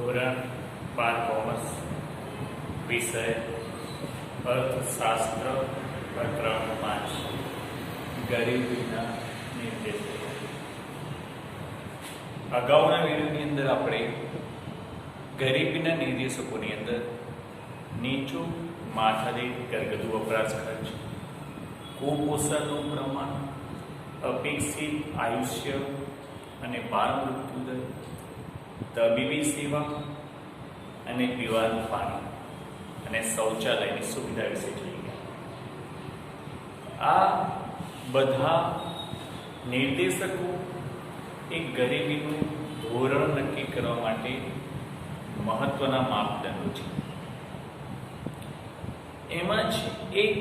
ધોરણ 12 કોમર્સ, વિષય અર્થશાસ્ત્ર, પ્રકરણ 5 ગરીબીના નિર્દેશકો. અગાઉના વિડીયોની અંદર આપણે ગરીબીના નિર્દેશકોની અંદર નીચું માથાદીઠ ઘરગથ્થુ વપરાશ ખર્ચ, કુપોષણનું પ્રમાણ, અપેક્ષિત આયુષ્ય અને બાળ મૃત્યુ દર, તબીબી સેવા અને પીવાનું પાણી અને શૌચાલયની સુવિધા વિશે જોઈએ. આ બધા નિર્દેશકો એ ગરીબીનું ધોરણ નક્કી કરવા માટે મહત્વના માપદંડો છે. એમાં જ એક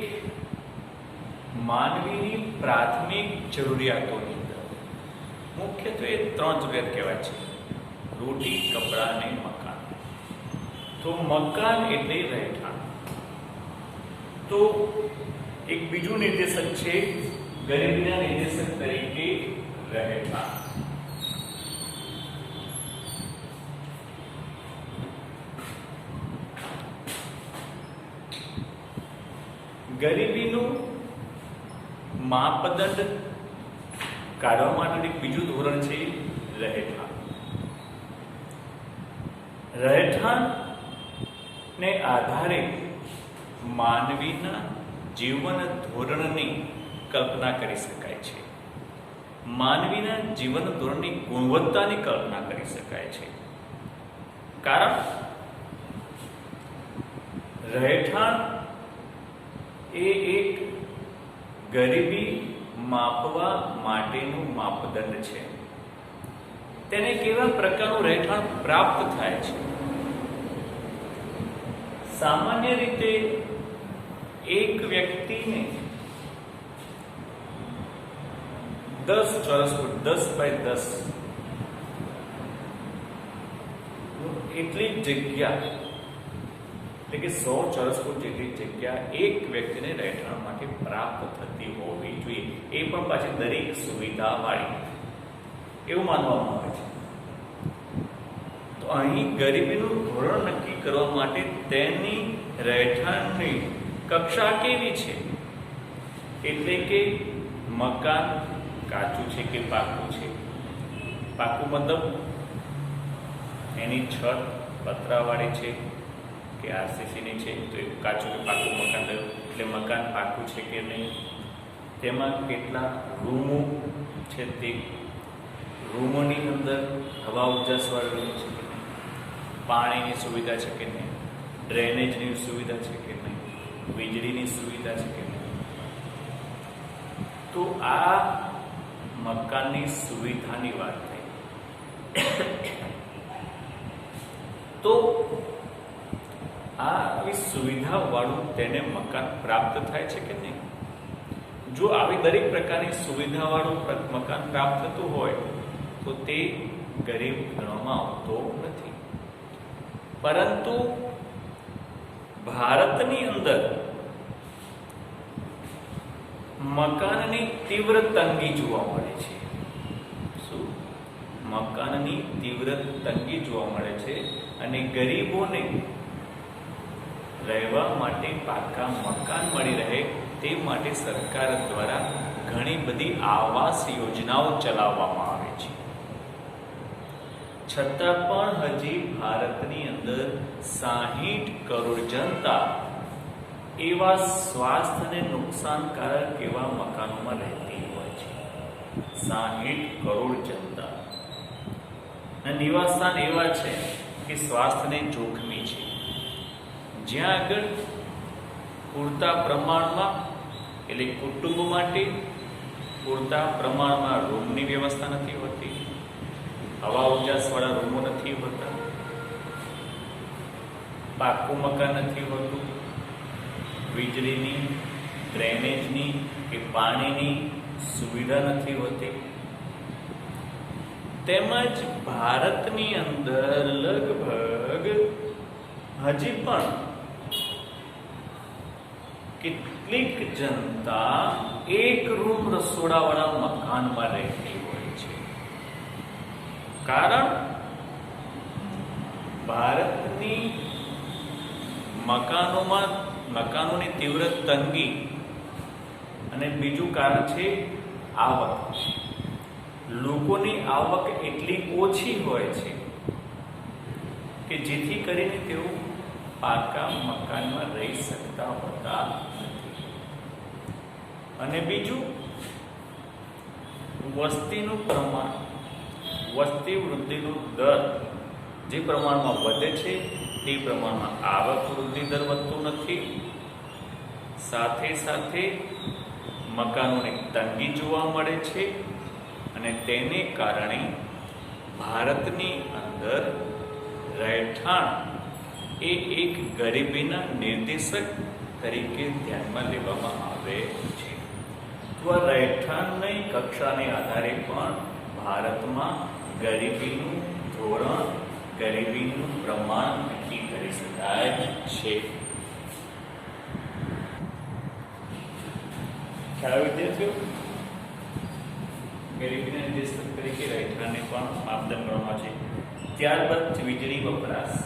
માનવીની પ્રાથમિક જરૂરિયાતોની અંદર મુખ્યત્વે 3 જરૂરિયાત કહેવાય છે: રોટી, કપડાં અને મકાન. તો મકાન એટલે રહેઠાણ. તો એક બીજું નિર્દેશક છે ગરીબીના નિર્દેશક તરીકે રહેઠાણ. ગરીબીનું માપદંડ કાઢવા માટેનું એક બીજું ધોરણ છે રહેઠાણ. રહેઠાણને આધારે માનવીના જીવન ધોરણની કલ્પના કરી શકાય છે. માનવીના જીવન ધોરણની ગુણવત્તાની કલ્પના કરી શકાય છે. કારણ રહેઠાણ એ એક ગરીબી માપવા માટેનું માપદંડ છે. તેને કેવા પ્રકારનું રહેઠાણ પ્રાપ્ત થાય છે? સામાન્ય રીતે એક વ્યક્તિને 10 ચોરસ ફૂટ 10 બાય 10 એટલી જગ્યા, એટલે કે 100 ચોરસ ફૂટ જેટલી જગ્યા એક વ્યક્તિને રહેઠાણ માટે પ્રાપ્ત થતી હોવી જોઈએ. એ પણ પાછી દરેક સુવિધા વાળી, એવું માનવામાં આવે છે. તો અહીં ગરીબીનું ધોરણ નક્કી કરવા માટે તેની રહેઠાણની કક્ષા કેવી છે, એટલે કે મકાન કાચું છે કે પાકું છે. પાકું મતલબ એની છત પતરાવાળી છે કે આરસીસીની છે, તો એ કાચું કે પાકું મકાન થયું. એટલે મકાન પાકું છે કે નહીં, તેમાં કેટલા રૂમો છે, તે રૂમોની અંદર હવા ઉજાસવાળા રૂમ છે કે નહીં, પાણીની સુવિધા છે કે નહીં, ડ્રેનેજની સુવિધા છે કે નહીં, વીજળીની સુવિધા છે કે નહીં. તો આ મકાનની સુવિધાની વાત થઈ. તો આવી સુવિધા વાળું તેને મકાન પ્રાપ્ત થાય છે કે નહીં? જો આવી દરેક પ્રકારની સુવિધા વાળું મકાન પ્રાપ્ત થતું હોય તો તે ગરીબ ગણવામાં આવતો નથી. પરંતુ ભારતની અંદર મકાનની તીવ્ર તંગી જોવા મળે છે. શું? મકાનની તીવ્ર તંગી જોવા મળે છે અને ગરીબોને રહેવા માટે પાકા મકાન મળી રહે તે માટે સરકાર દ્વારા ઘણી બધી આવાસ યોજનાઓ ચલાવવામાં આવે છે. છતાં પણ હજી ભારતની અંદર 60 કરોડ જનતા એવા સ્વાસ્થ્યને નુકસાનકારક એવા મકાનોમાં રહેતી હોય છે. 60 કરોડ જનતા ના નિવાસસ્થાન એવા છે કે સ્વાસ્થ્યને જોખમી છે, જ્યાં આગળ પૂરતા પ્રમાણમાં, એટલે કુટુંબ માટે પૂરતા પ્રમાણમાં રૂમની વ્યવસ્થા નથી હોતી, હવા ઉજાસવાળા રૂમો નથી હોતા, પાકું મકાન નથી હોતું, વીજળીની, ડ્રેનેજની કે પાણીની સુવિધા નથી હોતી. તેમજ ભારતની અંદર લગભગ હજી પણ કેટલીક જનતા એક રૂમ રસોડાવાળા મકાનમાં રહેતી હોય છે. કારણ ભારતની મકાનોની તીવ્ર તંગી અને બીજું કારણ છે આવક. લોકોની આવક એટલી ઓછી હોય છે કે જેથી કરીને તેઓ પાકા મકાનમાં રહી શકતા હોતા નથી. અને બીજું, વસ્તીનું પ્રમાણ, વસ્તી વૃદ્ધિનો દર જે પ્રમાણમાં વધે છે તે પ્રમાણમાં આવક વૃદ્ધિ દર વધતો નથી. સાથે સાથે મકાનોની તંગી જોવા મળે છે અને તેને કારણે ભારતની અંદર રહેઠાણ એ એક ગરીબીના નિર્દેશક તરીકે ધ્યાનમાં લેવામાં આવે છે. તો આ રહેઠાણની કક્ષાને આધારે પણ ભારતમાં ગરીબીનું ધોરણ, ગરીબીનું પ્રમાણ નક્કી કરી શકાય છે. ખ્યાલ વિદ્યાર્થીઓ, ગરીબીના નિર્દેશક તરીકે રહેઠાણને પણ માપદંડ ગણવામાં છે. ત્યારબાદ વીજળી વપરાશ.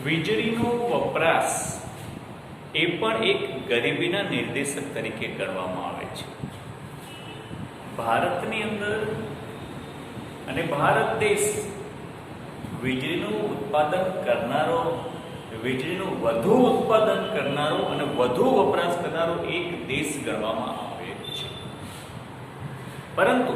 વીજળીનો વપરાશ એ પણ એક ગરીબીના નિર્દેશક તરીકે ગણવામાં આવે છે. ભારતની અંદર અને ભારત દેશ વીજળીનું ઉત્પાદન કરનારો, વીજળીનું વધુ ઉત્પાદન કરનારો અને વધુ વપરાશ કરનારો એક દેશ ગણવામાં આવે છે. પરંતુ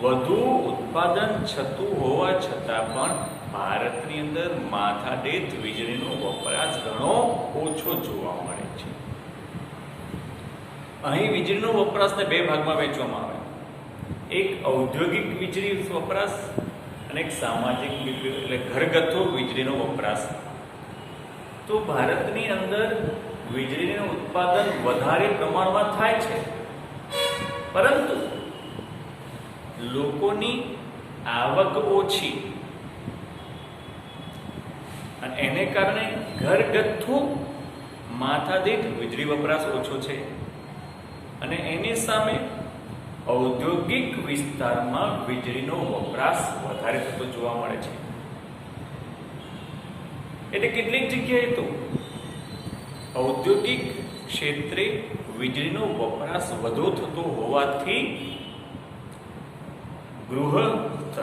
વધુ ઉત્પાદન થતું હોવા છતાં પણ ભારતની અંદર માથાદીઠ વીજળીનો વપરાશ ઘણો ઓછો જોવા મળે છે. અહીં વીજળીનો વપરાશને બે ભાગમાં વહેંચવામાં આવે. એક ઔદ્યોગિક વીજળી વપરાશ અને એક સામાજિક એટલે ઘરગથ્થુ વીજળીનો વપરાશ. તો ભારતની અંદર વીજળીનું ઉત્પાદન વધારે પ્રમાણમાં થાય છે, પરંતુ લોકોની આવક ઓછી અને એને કારણે ઘરગથ્થુ માથાદીઠ વીજળી વપરાશ ઓછો છે. અને એની સામે ઔદ્યોગિક વિસ્તારમાં વીજળીનો વપરાશ વધારે થતો જોવા મળે છે. એટલે કેટલીક જગ્યાએ તો ઔદ્યોગિક ક્ષેત્રે વીજળીનો વપરાશ વધુ થતો હોવાથી ગૃહસ્થ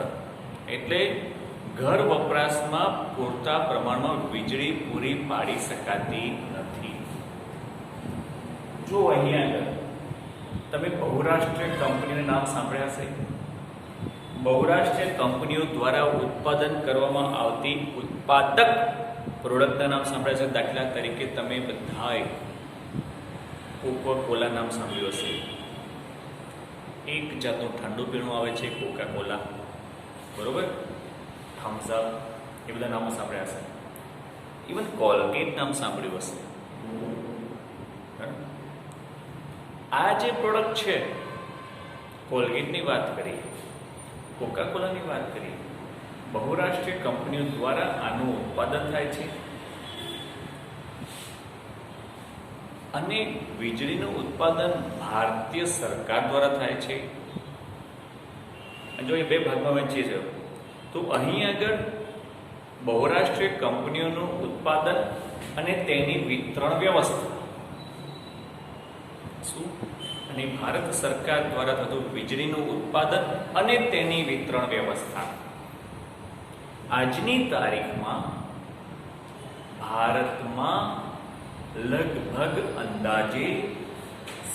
એટલે ઘર વપરાશમાં પૂરતા પ્રમાણમાં વીજળી પૂરી પાડી શકાતી નથી. જો અહીંયા આગળ તમે બહુરાષ્ટ્રીય કંપનીનું નામ સાંભળ્યા હશે. બહુરાષ્ટ્રીય કંપનીઓ દ્વારા ઉત્પાદન કરવામાં આવતી ઉત્પાદક પ્રોડક્ટના નામ સાંભળ્યા છે. દાખલા તરીકે તમે બધાએ કોકા-કોલા નામ સાંભળ્યું હશે. એક જાતનું ઠંડુ પીણું આવે છે કોકા-કોલા, બરોબર, થમ્સ અપ, એ બધા નામો સાંભળ્યા હશે. ઇવન કોલગેટ નામ સાંભળ્યું હશે. આ જે પ્રોડક્ટ છે, કોલગેટની વાત કરીએ, કોકા-કોલાની વાત કરીએ, બહુરાષ્ટ્રીય કંપનીઓ દ્વારા આનું ઉત્પાદન થાય છે. અને વીજળીનું ઉત્પાદન ભારતીય સરકાર દ્વારા થાય છે. જો એ બે ભાગમાં વહેંચીએ છે, તો અહીં આગળ બહુરાષ્ટ્રીય કંપનીઓનું ઉત્પાદન અને તેની વિતરણ વ્યવસ્થા શું, અને ભારત સરકાર દ્વારા થતું વીજળીનું ઉત્પાદન અને તેની વિતરણ વ્યવસ્થા. આજની તારીખમાં ભારતમાં લગભગ અંદાજે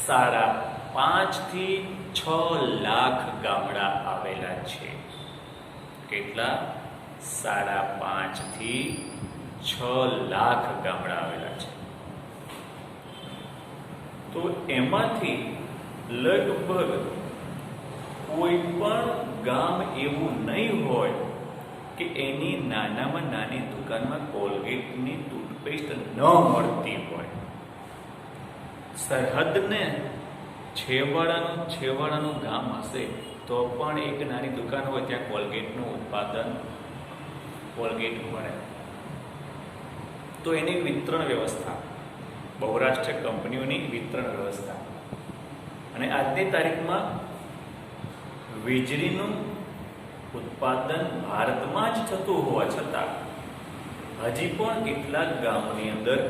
5.5 થી 6 લાખ ગામડા આવેલા છે. કેટલા? 5.5 થી 6 લાખ ગામડા આવેલા છે. તો એમાંથી લગભગ કોઈ પણ ગામ એવું નહીં હોય કે એની નાનામાં નાની દુકાનમાં કોલગેટની ટૂથપેસ્ટ ન મળતી હોય. સરહદને છેવાડાનું ગામ હશે તો પણ એક નાની દુકાન હોય ત્યાં કોલગેટનું ઉત્પાદન કોલગેટ મળે. તો એની વિતરણ વ્યવસ્થા, બહુરાષ્ટ્રીય કંપનીઓની વિતરણ વ્યવસ્થા, અને આજની તારીખમાં વીજળીનું ઉત્પાદન ભારતમાં જ થતું હોવા છતાં હજી પણ કેટલાક ગામની અંદર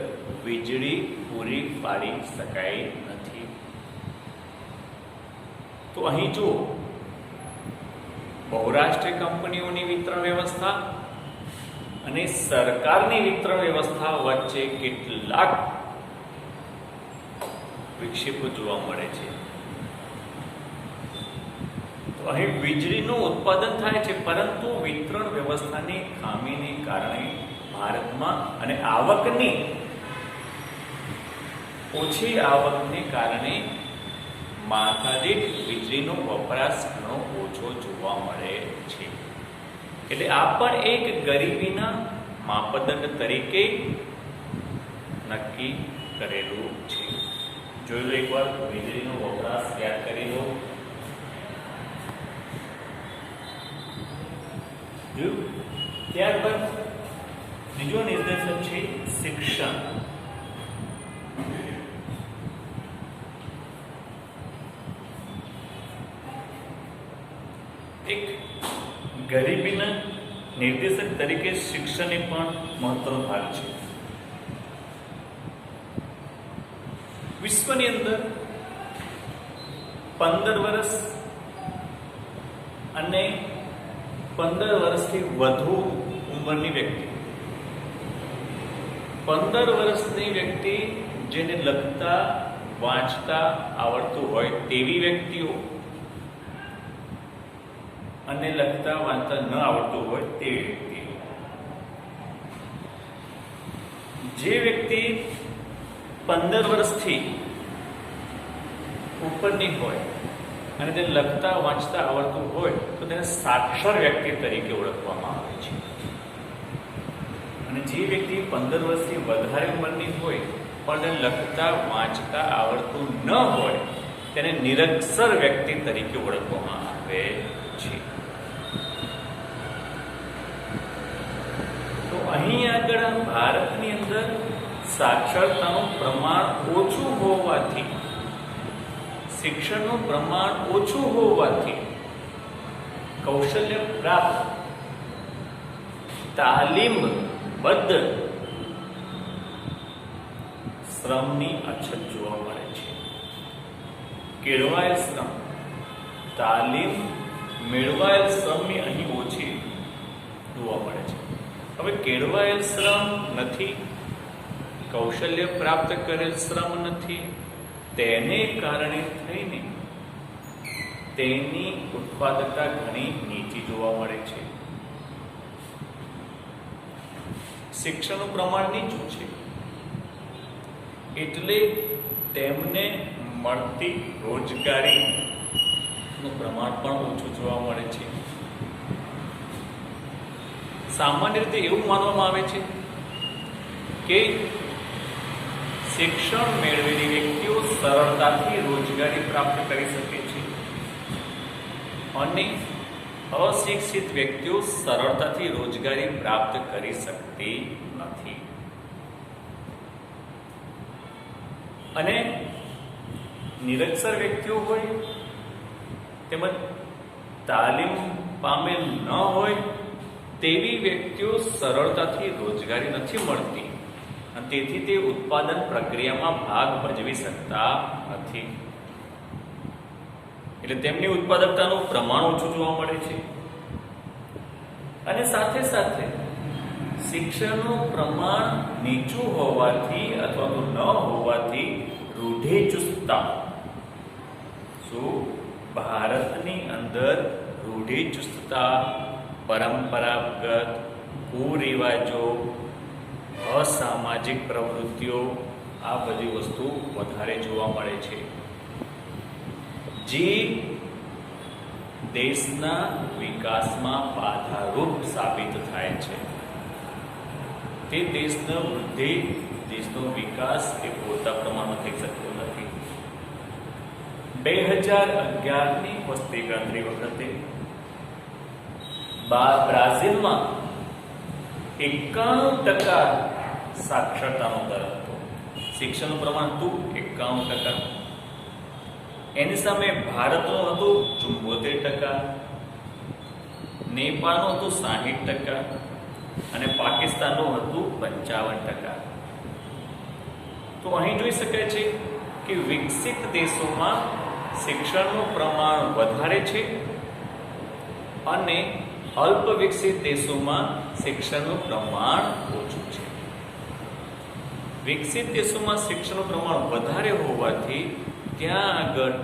વીજળી પૂરી પાડી શકાય નથી. તો અહીં જો બહુરાષ્ટ્રીય કંપનીઓની વિતરણ વ્યવસ્થા અને સરકારની વિતરણ વ્યવસ્થા વચ્ચે કેટલાક વિક્ષેપો જોવા મળે છે. તો અહીં વીજળીનું ઉત્પાદન થાય છે, પરંતુ વિતરણ વ્યવસ્થાની ખામીને કારણે ભારતમાં અને ઓછી આવકને કારણે માથાદીઠ વીજળીનો વપરાશ ઘણો ઓછો જોવા મળે છે. એટલે આ પણ એક ગરીબીના માપદંડ તરીકે નક્કી કરેલું છે. જોઈ લો એકવાર વીજળીનો વપરાશ યાદ કરી લો. ત્યારબાદ બીજો નિર્દેશક છે શિક્ષણ. એક ગરીબીના નિર્દેશક તરીકે શિક્ષણ એ પણ મહત્વનો ભાગ છે. વિશ્વની અંદર 15 વર્ષ અને 15 વર્ષથી વધુ ઉંમરની વ્યક્તિ, 15 વર્ષની વ્યક્તિ જેને લખતા વાંચતા આવડતું હોય તેવી વ્યક્તિઓ અને લખતા વાંચતા ન આવડતું હોય તેવી વ્યક્તિઓ, જે વ્યક્તિ 15 વર્ષથી ઉપરની હોય અને તેને લખતા વાંચતા આવડતું હોય તો તેને સાક્ષર વ્યક્તિ તરીકે ઓળખવામાં આવે છે. અને જે વ્યક્તિ 15 વર્ષથી વધારે ઉંમરની હોય પણ તેને લખતા વાંચતા આવડતું ન હોય તેને નિરક્ષર વ્યક્તિ તરીકે ઓળખવામાં આવે છે. તો અહીં આગળ ભારતની અંદર સાક્ષરતાનું પ્રમાણ ઓછું હોવાથી, શિક્ષણનું પ્રમાણ ઓછું હોવાથી કૌશલ્ય પ્રાપ્ત તાલીમબદ્ધ શ્રમની અછત જોવા મળે છે. કેળવાયેલ શ્રમ, તાલીમ મેળવાયેલ શ્રમની અહીં ઓછી જોવા મળે છે. હવે કેળવાયેલ શ્રમ નથી, કૌશલ્ય પ્રાપ્ત કરેલ શ્રમ નથી, તેને કારણે થઈને તેની ઉત્પાદકતા ઘણી નીચી જોવા મળે છે. શિક્ષણનું પ્રમાણ નીચું છે એટલે તેમને મળતી રોજગારીનું પ્રમાણ પણ ઓછું જોવા મળે છે. સામાન્ય રીતે એવું માનવામાં આવે છે કે શિક્ષણ મેળવેલી વ્યક્તિઓ સરળતાથી રોજગારી પ્રાપ્ત કરી શકે છે અને અશિક્ષિત વ્યક્તિઓ સરળતાથી રોજગારી પ્રાપ્ત કરી શકતી નથી. અને નિરક્ષર વ્યક્તિઓ હોય તેમજ તાલીમ પામેલ ન હોય તેવી વ્યક્તિઓ સરળતાથી રોજગારી નથી મળતી અને તેથી તે ઉત્પાદન પ્રક્રિયામાં ભાગ ભજવી શકતા નથી. એટલે તેમની ઉત્પાદકતાનું પ્રમાણ ઓછું જોવા મળે છે. અને સાથે સાથે શિક્ષણનું પ્રમાણ નીચું હોવાથી અથવા તો ન હોવાથી રૂઢિચુસ્તતા, શું ભારતની અંદર રૂઢિચુસ્તતા, પરંપરાગત કુરિવાજો, અસામાજિક પ્રવૃત્તિઓ, આ બધી વસ્તુ વધારે જોવા મળે છે, જે દેશના વિકાસમાં બાધારૂપ સાબિત થાય છે. તે દેશનો વૃદ્ધિ, દેશનો વિકાસ એ પૂરતા પ્રમાણમાં થઈ શકતો નથી. 2011ની વસ્તી ગણતરી વખતે બ્રાઝિલમાં 91% સાક્ષરતાનો દર હતો, શિક્ષણનું પ્રમાણ હતું 91%. એની સામે ભારતનું હતું 74%, નેપાળનું હતું 60% અને પાકિસ્તાનનું હતું 55%. તો અહીં જોઈ શકાય છે કે વિકસિત દેશોમાં શિક્ષણનું પ્રમાણ વધારે છે અને અલ્પ વિકસિત દેશોમાં શિક્ષણનું પ્રમાણ ઓછું છે. વિકસિત દેશોમાં શિક્ષણનું પ્રમાણ વધારે હોવાથી ત્યાં આગળ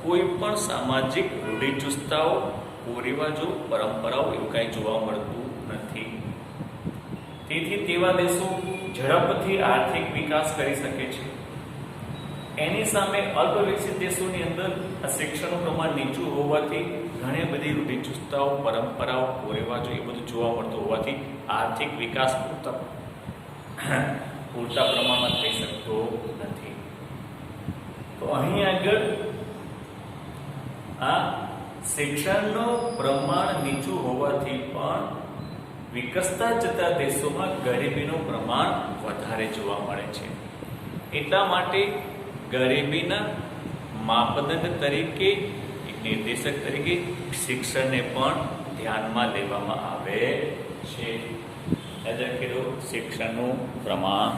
કોઈ પણ સામાજિક રૂઢિચુસ્તતાઓ, કુરિવાજો, પરંપરાઓ એવું કાંઈ જોવા મળતું નથી. તેથી તેવા દેશો ઝડપથી આર્થિક વિકાસ કરી શકે છે. એની સામે અલ્પ વિકસિત દેશોની અંદર આ શિક્ષણનું પ્રમાણ નીચું હોવાથી ઘણી બધી રૂઢિચુસ્તતાઓ, પરંપરાઓ, કુરિવાજો એ બધું જોવા મળતું હોવાથી આર્થિક વિકાસ પૂરતા પ્રમાણમાં થઈ શકતો નથી. તો અહીં આગળ આ શિક્ષણનું પ્રમાણ નીચું હોવાથી પણ વિકસતા જતા દેશોમાં ગરીબીનું પ્રમાણ વધારે જોવા મળે છે. એટલા માટે ગરીબીના માપદંડ તરીકે, એક નિર્દેશક તરીકે શિક્ષણને પણ ધ્યાનમાં લેવામાં આવે છે. યાદ રાખી લો, શિક્ષણનું પ્રમાણ